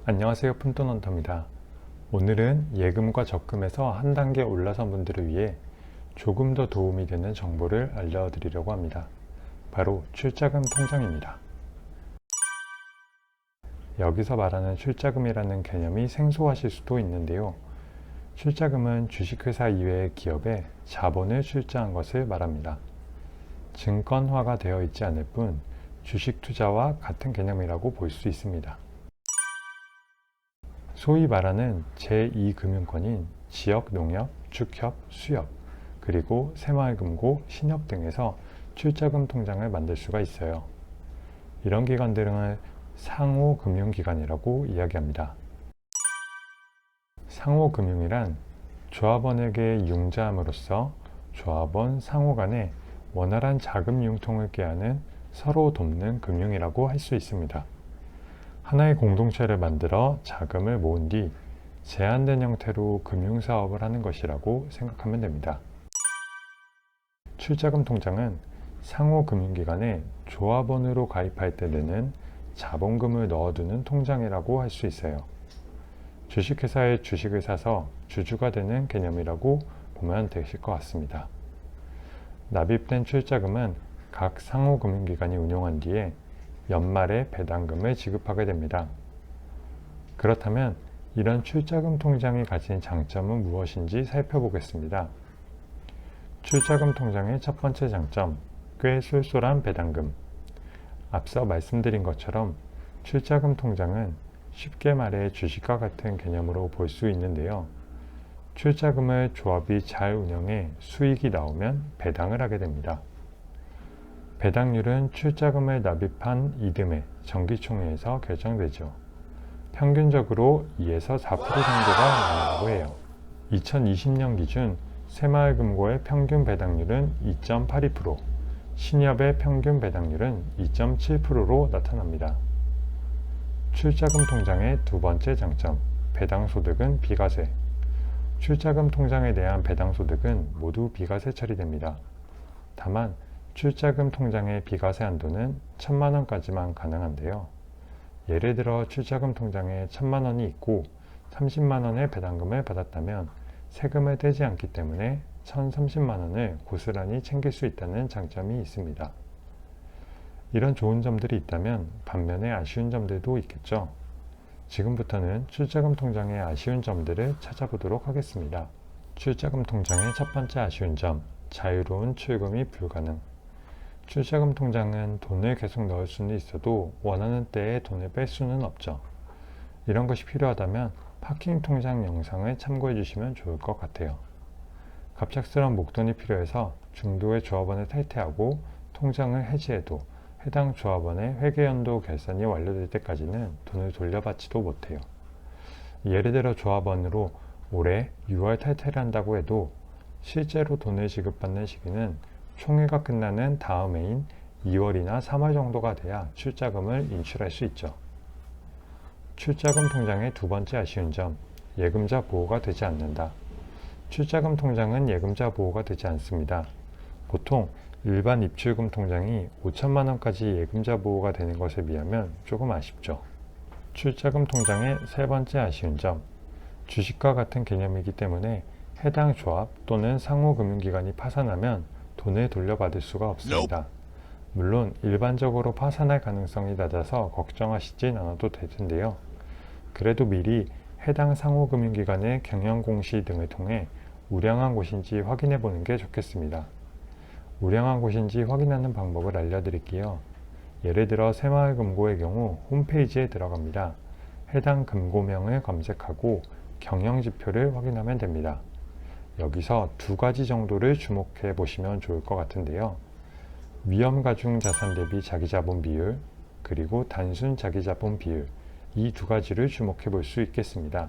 안녕하세요. 푼돈헌터입니다. 오늘은 예금과 적금에서 한 단계 올라선 분들을 위해 조금 더 도움이 되는 정보를 알려드리려고 합니다. 바로 출자금 통장입니다. 여기서 말하는 출자금이라는 개념이 생소하실 수도 있는데요. 출자금은 주식회사 이외의 기업에 자본을 출자한 것을 말합니다. 증권화가 되어 있지 않을 뿐 주식 투자와 같은 개념이라고 볼 수 있습니다. 소위 말하는 제2금융권인 지역농협, 축협, 수협, 그리고 새마을금고, 신협 등에서 출자금 통장을 만들 수가 있어요. 이런 기관들은 상호금융기관이라고 이야기합니다. 상호금융이란 조합원에게 융자함으로써 조합원 상호 간에 원활한 자금 융통을 꾀하는 서로 돕는 금융이라고 할 수 있습니다. 하나의 공동체를 만들어 자금을 모은 뒤 제한된 형태로 금융사업을 하는 것이라고 생각하면 됩니다. 출자금 통장은 상호금융기관에 조합원으로 가입할 때 내는 자본금을 넣어두는 통장이라고 할 수 있어요. 주식회사의 주식을 사서 주주가 되는 개념이라고 보면 되실 것 같습니다. 납입된 출자금은 각 상호금융기관이 운용한 뒤에 연말에 배당금을 지급하게 됩니다. 그렇다면 이런 출자금 통장이 가진 장점은 무엇인지 살펴보겠습니다. 출자금 통장의 첫 번째 장점, 꽤 쏠쏠한 배당금. 앞서 말씀드린 것처럼 출자금 통장은 쉽게 말해 주식과 같은 개념으로 볼 수 있는데요. 출자금을 조합이 잘 운영해 수익이 나오면 배당을 하게 됩니다. 배당률은 출자금을 납입한 이듬해 정기총회에서 결정되죠. 평균적으로 2에서 4% 정도가 나온다고 해요. 2020년 기준 새마을금고의 평균 배당률은 2.82%, 신협의 평균 배당률은 2.7%로 나타납니다. 출자금 통장의 두 번째 장점, 배당소득은 비과세. 출자금 통장에 대한 배당소득은 모두 비과세 처리됩니다. 다만 출자금 통장의 비과세 한도는 1,000만 원까지만 가능한데요. 예를 들어 출자금 통장에 1,000만 원이 있고 30만 원의 배당금을 받았다면 세금을 떼지 않기 때문에 1,030만 원을 고스란히 챙길 수 있다는 장점이 있습니다. 이런 좋은 점들이 있다면 반면에 아쉬운 점들도 있겠죠. 지금부터는 출자금 통장의 아쉬운 점들을 찾아보도록 하겠습니다. 출자금 통장의 첫 번째 아쉬운 점, 자유로운 출금이 불가능. 출자금 통장은 돈을 계속 넣을 수는 있어도 원하는 때에 돈을 뺄 수는 없죠. 이런 것이 필요하다면 파킹 통장 영상을 참고해 주시면 좋을 것 같아요. 갑작스러운 목돈이 필요해서 중도의 조합원을 탈퇴하고 통장을 해지해도 해당 조합원의 회계연도 결산이 완료될 때까지는 돈을 돌려받지도 못해요. 예를 들어 조합원으로 올해 6월 탈퇴를 한다고 해도 실제로 돈을 지급받는 시기는 총회가 끝나는 다음 해인 2월이나 3월 정도가 돼야 출자금을 인출할 수 있죠. 출자금 통장의 두 번째 아쉬운 점, 예금자 보호가 되지 않는다. 출자금 통장은 예금자 보호가 되지 않습니다. 보통 일반 입출금 통장이 5천만 원까지 예금자 보호가 되는 것에 비하면 조금 아쉽죠. 출자금 통장의 세 번째 아쉬운 점, 주식과 같은 개념이기 때문에 해당 조합 또는 상호금융기관이 파산하면 돈을 돌려받을 수가 없습니다. 물론 일반적으로 파산할 가능성이 낮아서 걱정하시진 않아도 될 텐데요. 그래도 미리 해당 상호금융기관의 경영공시 등을 통해 우량한 곳인지 확인해 보는 게 좋겠습니다. 우량한 곳인지 확인하는 방법을 알려드릴게요. 예를 들어 새마을금고의 경우 홈페이지에 들어갑니다. 해당 금고명을 검색하고 경영지표를 확인하면 됩니다. 여기서 두 가지 정도를 주목해 보시면 좋을 것 같은데요. 위험가중 자산 대비 자기자본 비율, 그리고 단순 자기자본 비율, 이 두 가지를 주목해 볼 수 있겠습니다.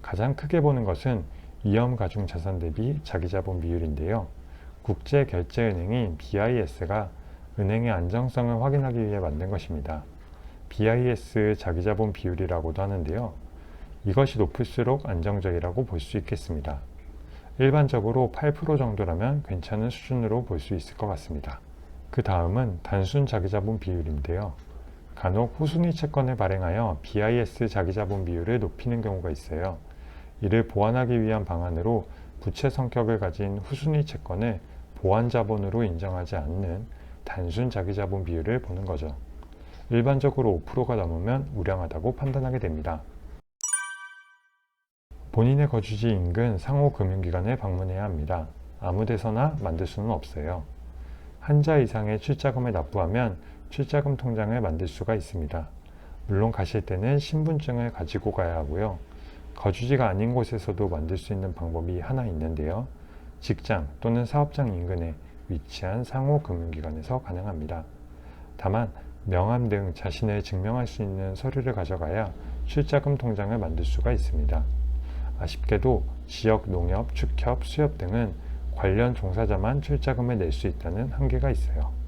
가장 크게 보는 것은 위험가중 자산 대비 자기자본 비율인데요. 국제결제은행인 BIS가 은행의 안정성을 확인하기 위해 만든 것입니다. BIS 자기자본 비율이라고도 하는데요. 이것이 높을수록 안정적이라고 볼 수 있겠습니다. 일반적으로 8% 정도라면 괜찮은 수준으로 볼 수 있을 것 같습니다. 그 다음은 단순 자기자본 비율인데요. 간혹 후순위 채권을 발행하여 BIS 자기자본 비율을 높이는 경우가 있어요. 이를 보완하기 위한 방안으로 부채 성격을 가진 후순위 채권을 보완자본으로 인정하지 않는 단순 자기자본 비율을 보는 거죠. 일반적으로 5%가 넘으면 우량하다고 판단하게 됩니다. 본인의 거주지 인근 상호 금융기관에 방문해야 합니다. 아무 데서나 만들 수는 없어요. 한자 이상의 출자금을 납부하면 출자금 통장을 만들 수가 있습니다. 물론 가실 때는 신분증을 가지고 가야 하고요. 거주지가 아닌 곳에서도 만들 수 있는 방법이 하나 있는데요. 직장 또는 사업장 인근에 위치한 상호 금융기관에서 가능합니다. 다만 명함 등 자신을 증명할 수 있는 서류를 가져가야 출자금 통장을 만들 수가 있습니다. 아쉽게도 지역 농협, 축협, 수협 등은 관련 종사자만 출자금을 낼 수 있다는 한계가 있어요.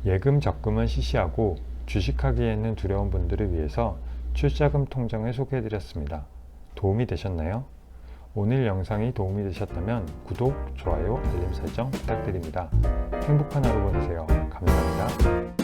예금, 적금은 시시하고 주식하기에는 두려운 분들을 위해서 출자금 통장을 소개해드렸습니다. 도움이 되셨나요? 오늘 영상이 도움이 되셨다면 구독, 좋아요, 알림 설정 부탁드립니다. 행복한 하루 보내세요. 감사합니다.